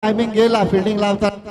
Timing गेला fielding लावतात.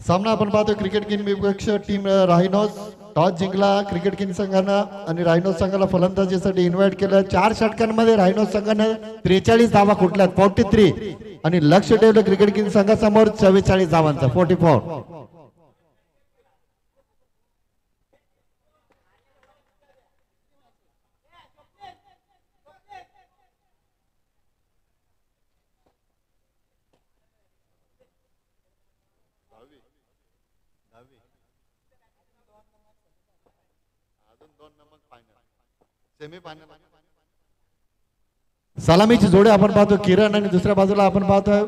सामना आपण पाहतोय क्रिकेट किंग विपक्ष टीम रायनोस टॉस जिंकला क्रिकेट किंग संघानं आणि रायनोस संघाला फलंदाजीसाठी इन्व्हाइट केलं। 4 षटकांमध्ये रायनोस संघानं 43 धावा कुठल्यात 43 आणि लक्ष ठेवलं क्रिकेट किंग संघासमोर 44 धावांचा 44। सलामीची जोडी आपण पाहतो किरण आणि दुसऱ्या बाजूला आपण पाहतोय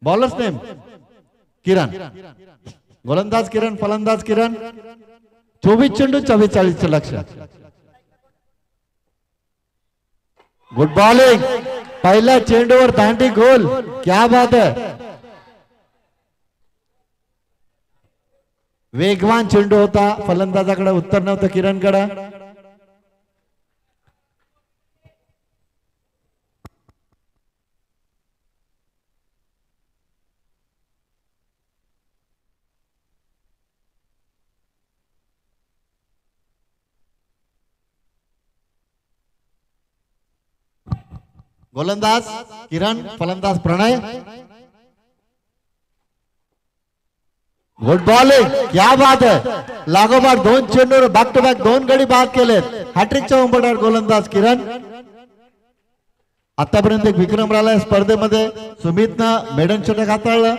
बॉलर्स नेम किरण, गोलंदाज किरण, फलंदाज किरण। 24 चेंडू 44 चे लक्ष्य। गुड बॉलिंग, पहिल्या चेंडूवर दांडी गोल, क्या बात है। वेगवान चेंडू होता, फलंदाजाकडे उत्तर नव्हतं किरणकडे। गोलंदाज किरण, फलंदाज प्रणय। गुड बॉलिंग, क्या बात है। लागोपाठ 2 चेंडूवर बॅक टू बॅक 2 गडी बाद केलेत। हॅट्रिकचा उंबरठा गोलंदाज किरण। आतापर्यंत एक विक्रम राहिला स्पर्धेमध्ये, सुमितनं मेडन षटक हाताळलं।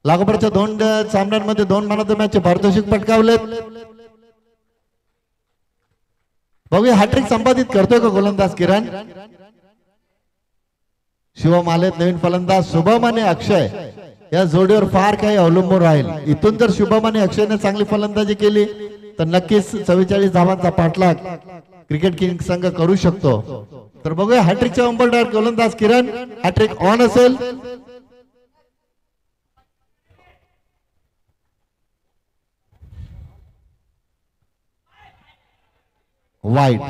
लागोपाठच्या 2 सामन्यांमध्ये 2 मॅन ऑफ द मॅचचे पारितोषिक पटकावलेत। बघूया हॅट्रिक संपादित करतोय का गोलंदाज किरण। शिवम आलेत नवीन फलंदाज, शुभम आणि अक्षय या जोडीवर फार काही अवलंबून राहील। इथून जर शुभम आणि अक्षयने चांगली फलंदाजी केली तर नक्कीच 44 धावांचा पाठलाग क्रिकेट किंग संघ करू शकतो। तर बघूया हॅट्रिकच्या उंबरठ्यावर गोलंदाज किरण, हॅट्रिक ऑन असेल। वाईड,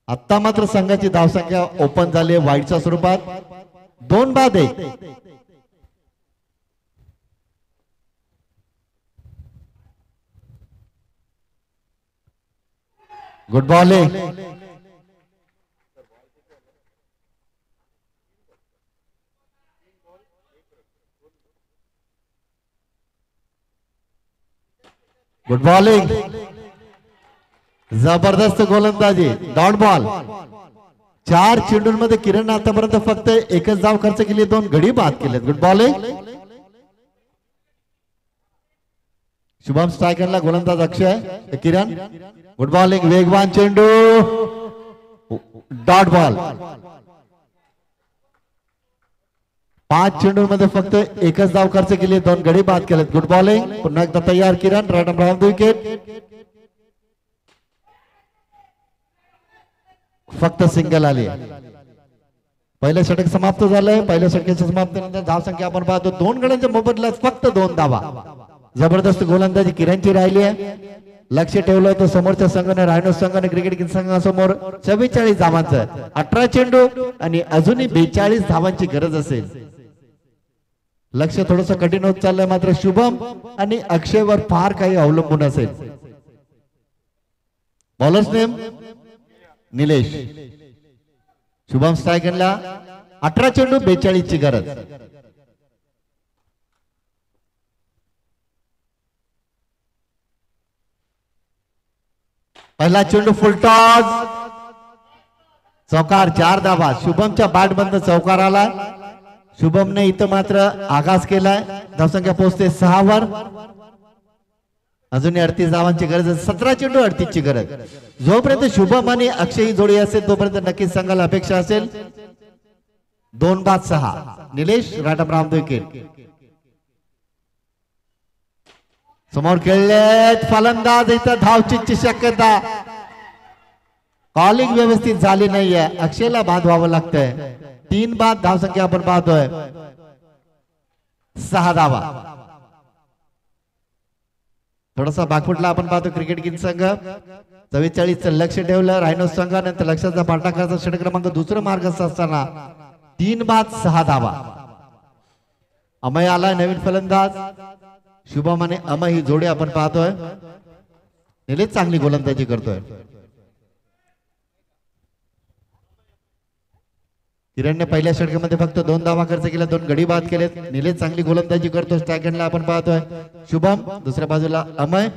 आता मात्र संघाची धावसंख्या ओपन झाली आहे वाईडच्या स्वरूपात। 2 बाद 1। गुड बॉलिंग, गुड बॉलिंग, जबरदस्त गोलंदाजी, डॉट बॉल। 4 चेंडूंमध्ये किरण आतापर्यंत फक्त 1च धाव खर्च केली, 2 गडी बाद केलेत। गुड बॉलिंग, शुभम स्ट्रायकरला गोलंदाज अक्षय, किरण। गुड बॉलिंग, वेगवान चेंडू, डॉट बॉल। 5 चेंडूंमध्ये फक्त 1च धाव खर्च केली, 2 गडी बाद केलेत। गुड बॉलिंग, पुन्हा एकदा तयार किरण, राईट आर्म विकेट। फक्त सिंगल आली। पहिलं षटक समाप्त झालंय। पहिल्या षटकाच्या समाप्तीनंतर धावसंख्या आपण पाहतो 2 गड्यांच्या मोबदल्यात फक्त 2 धावा। जबरदस्त गोलंदाजी किरणची राहिली आहे। लक्ष ठेवलं होतं समोरच्या संघाने, रायनोस संघाने क्रिकेट किंग संघासमोर 44 धावांचं 18 चेंडू आणि अजूनही 42 धावांची गरज असेल। लक्ष थोडंसं कठीण होत चाललंय, मात्र शुभम आणि अक्षयवर फार काही अवलंबून असेल। बॉलर्स नेम निलेश, शुभम स्ट्रायकरला 18 चेंडू 42 ची गरज। पहिला चेंडू फुलटॉस, चौकार, 4 धावा। शुभमच्या बॅट बंद चौकार आला। शुभमने इथं मात्र आघात केलाय। धावसंख्या पोहोचते 6 वर। अजूनही 38 धावांची गरज आहे। 17 चेंडू 38 ची गरज। जोपर्यंत शुभम आणि अक्षय ही जोडी असेल तोपर्यंत नक्कीच संघाला अपेक्षा असेल 2 बाद 6। Nilesh, right arm wicket. समोर खेळलेत फलंदाज, इथं धावचीची शक्यता। कॉलिंग व्यवस्थित झाली नाहीये, अक्षयला बाद व्हावं लागतंय। 3 बाद धावसंख्या आपण पाहतोय, 6 धावा। थोडासा बागफुटला आपण पाहतो क्रिकेट किंग संघ 44 लक्ष ठेवलं रायनो संघानंतर लक्षाचा पाठा करायचा षटक क्रमांक दुसरं मार्गस्थ असताना 3 बाद 6 धावा. अमय आला नवीन फलंदाज शुभम आणि अमय ही जोडी आपण पाहतोय. निलेश चांगली गोलंदाजी करतोय. किरणने पहिल्या षटकामध्ये फक्त 2 धावा खर्च केल्या 2 गडी बाद केलेत. निलेश चांगली गोलंदाजी करतो. स्ट्रायकरला आपण पाहतोय शुभम दुसऱ्या बाजूला अमय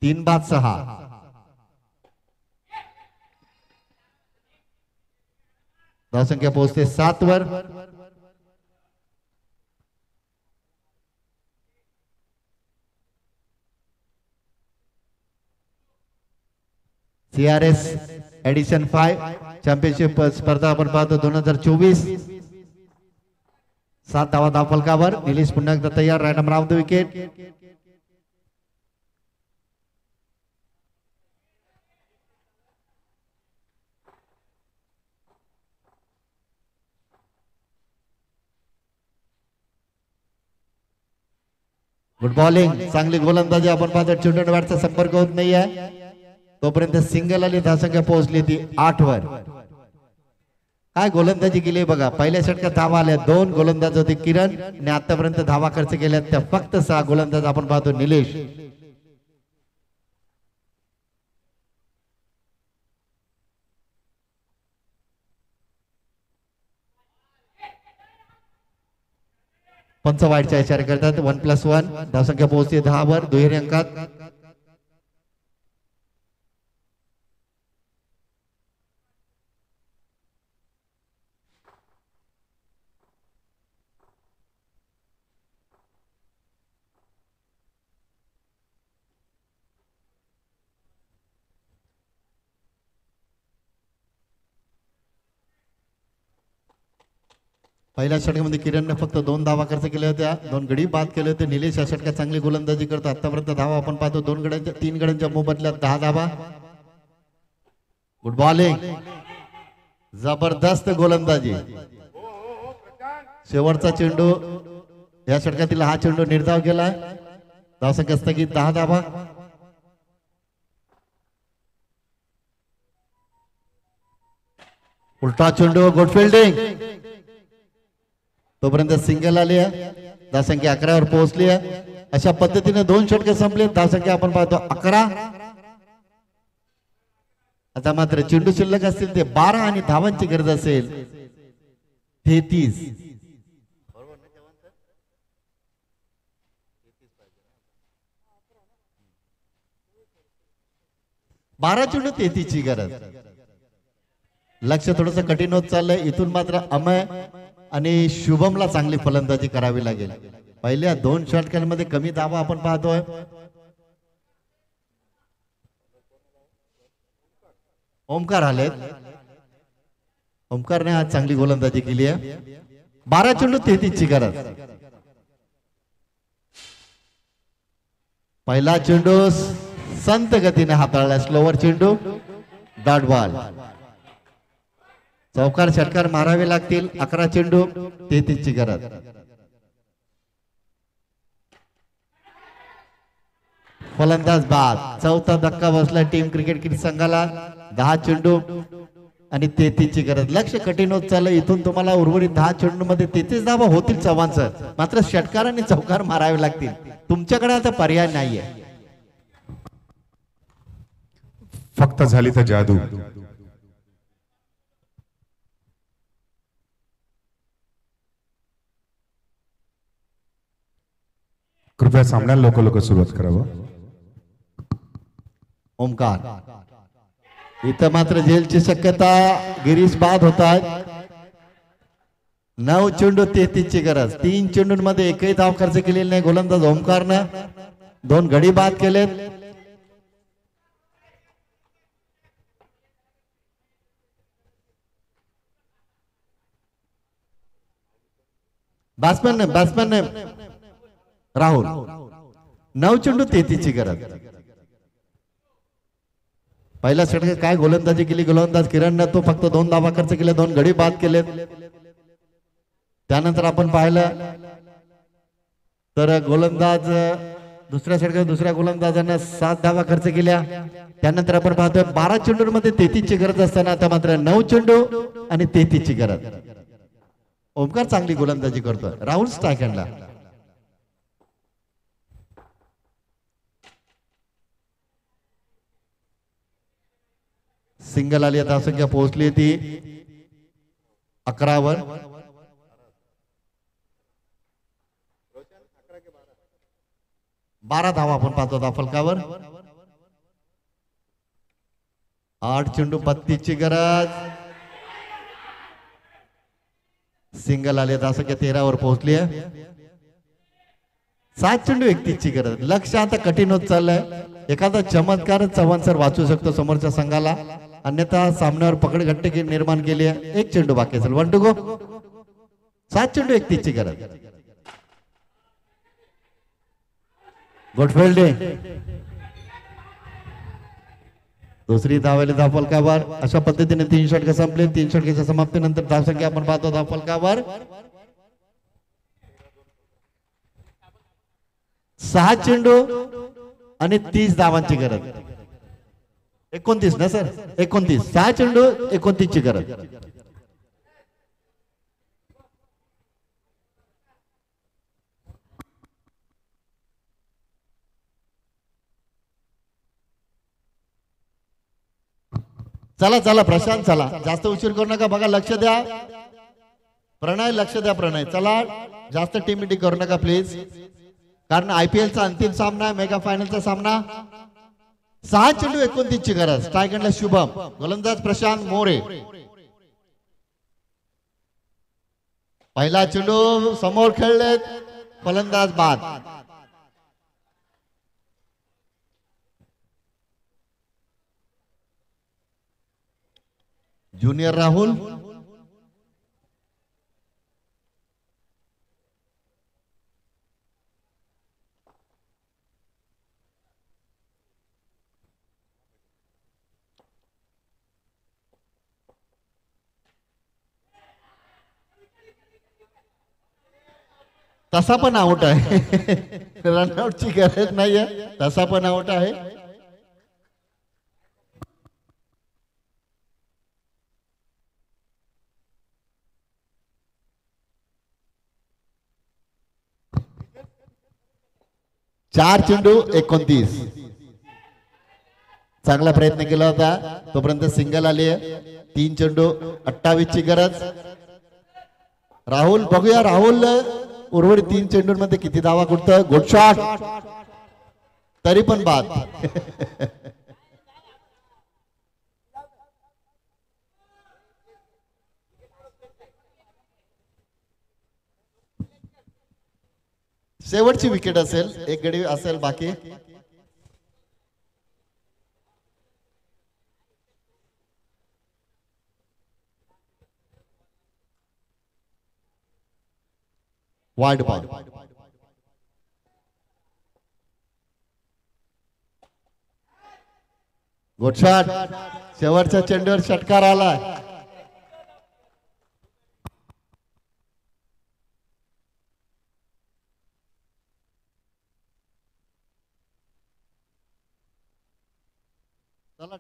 3 बाद 6. धावसंख्या पोहोचते 7 वर. CRS एडिशन 5 चॅम्पियनशिप स्पर्धा आपण पाहतो 2024. 7 धावा धावफलकावर. निलेश पुन्हा एकदा तयार. Right number of the wicket. Good bowling चांगली गोलंदाजी आपण पाहतो. चेंडू बॅटचा संपर्क होत नाहीये तोपर्यंत सिंगल आली. धावसंख्या पोहोचली ती 8 वर. काय गोलंदाजी केली बघा. पहिल्या षटकात धावा आल्या 2 गोलंदाज होते किरण आणि आतापर्यंत धावा खर्च केल्या त्या फक्त 6 गोलंदाज आपण पाहतो निलेश. पंच वाईटच्या इशारे करतात. 1+1 धावसंख्या पोहोचते 10 वर. दुहेरी अंकात. पहिल्या षटकामध्ये किरणने फक्त 2 धावा खर्च केल्या होत्या 2 गडी बाद केले होते. निलेश या षटकात चांगली गोलंदाजी करतो. आतापर्यंत धावा आपण पाहतो 3 गड्यांच्या मोबदल्यात 10 धावा. गुड बॉलिंग जबरदस्त गोलंदाजी. शेवटचा चेंडू या षटकातील हा चेंडू निर्धाव केला. धावसंख्या स्थगित 10 धावा. उलटा चेंडू गुड फिल्डिंग. तोपर्यंत सिंगल आली आहे. धावसंख्या 11 वर पोहोचली आहे. अशा पद्धतीने 2 षटके संपले. धावसंख्या आपण पाहतो 11. आता मात्र चेंडू शिल्लक असतील ते 12 आणि धावांची गरज असेल 33. 12 चेंडू 33 ची गरज. लक्ष थोडस कठीण होत चाललंय. इथून मात्र अमय आणि शुभमला चांगली फलंदाजी करावी लागेल. पहिल्या 2 षटकांमध्ये कमी धावा आपण पाहतोय. ओमकार आलेत. ओमकारने आज चांगली गोलंदाजी केली आहे. 12 चेंडू 33 ची गरज. पहिला चेंडू संत गतीने हाताळला. स्लोवर चेंडू डॉट बॉल. चौकार षटकार मारावे लागतील. 11 चेंडू 33 ची गरज. फलंदाज बाद. चौथा धक्का बसला टीम क्रिकेट किंग संघाला. 10 चेंडू आणि 33 ची गरज. लक्ष कठीण होत चाललं. इथून तुम्हाला उर्वरित 10 चेंडू मध्ये 33 धावा होतील चव्हाण सर. मात्र षटकार आणि चौकार मारावे लागतील. तुमच्याकडे आता पर्याय नाहीये. फक्त झाली तर जादू. कृपया सामन्याला लोक सुरुवात करावं. ओमकार इथं मात्र झेलची शक्यता. गिरीश बाद होतात. 9 चेंडू 33 ची गरज. 3 चेंडूंमध्ये एकही धाव खर्च केलेली नाही गोलंदाज ओमकारनं. 2 गडी बाद केलेत. बॅट्समॅन राहुल. 9 चेंडू 33 ची गरज. पहिल्या षटकात काय गोलंदाजी केली गोलंदाज किरणनं. तो फक्त 2 धावा खर्च केले 2 गडी बाद केलेत. त्यानंतर आपण पाहिलं तर गोलंदाज दुसऱ्या षटकात दुसऱ्या गोलंदाजांना 7 धावा खर्च केल्या. त्यानंतर आपण पाहतोय 12 चेंडूंमध्ये 33 ची गरज असताना आता मात्र 9 चेंडू आणि 33 ची गरज. ओमकार चांगली गोलंदाजी करतोय. राहुल स्ट्राईक हँडला. सिंगल आली आता संख्या पोहोचली ती 11 वर. 12 धावा आपण पाहतो त्या फलकावर. 8 चेंडू 32 ची गरज. सिंगल आले तर संख्या 13 वर पोहोचली आहे. 7 चेंडू 31 ची गरज. लक्ष आता कठीण होत चाललंय. एखादा चमत्कार चव्हाण सर वाचू शकतो समोरच्या संघाला, अन्यथा सामन्यावर पकडघट्टी निर्माण केली आहे. 1 चेंडू बाकी असेल. 1 टू गो. 7 चेंडू 31 ची गरज. Good fielding. दुसरी धावेली धावफलकावर. अशा पद्धतीने 3 षटक संपले. 3 षटकाच्या समाप्तीनंतर धावसंख्या आपण पाहतो धावफलकावर 6 चेंडू आणि 30 धावांची गरज. 29 ना सर, 29. 6 चेंडू 29 ची गरज. चला चला प्रशांत चला, जास्त उशीर करू नका. बघा लक्ष द्या प्रणय, लक्ष द्या प्रणय. चला जास्त टीम मिटिंग करू नका प्लीज, कारण IPL चा अंतिम सामना आहे, मेगा फायनलचा सामना. 6 चेंडू 29 ची गरज. स्ट्राईक हँडला शुभम, गोलंदाज प्रशांत मोरे. पहिला चेंडू समोर खेळलेत, फलंदाज बाद. ज्युनियर राहुल. तसा पण आउट आहे. रनआउटची गरज नाहीये, तसा पण आउट आहे. चार चेंडू 29. चांगला प्रयत्न केला होता, तोपर्यंत सिंगल आली आहे. 3 चेंडू 28 ची गरज. राहुल बघूया, राहुल उर्वरित 3 चेंडूंमध्ये किती धावा कुठतं. गुड शॉट, तरी पण बाद. शेवटची विकेट असेल, 1 गडी असेल बाकी. Wide ball. Good shot. शेवटच्या चेंडूवर षटकार आला. चला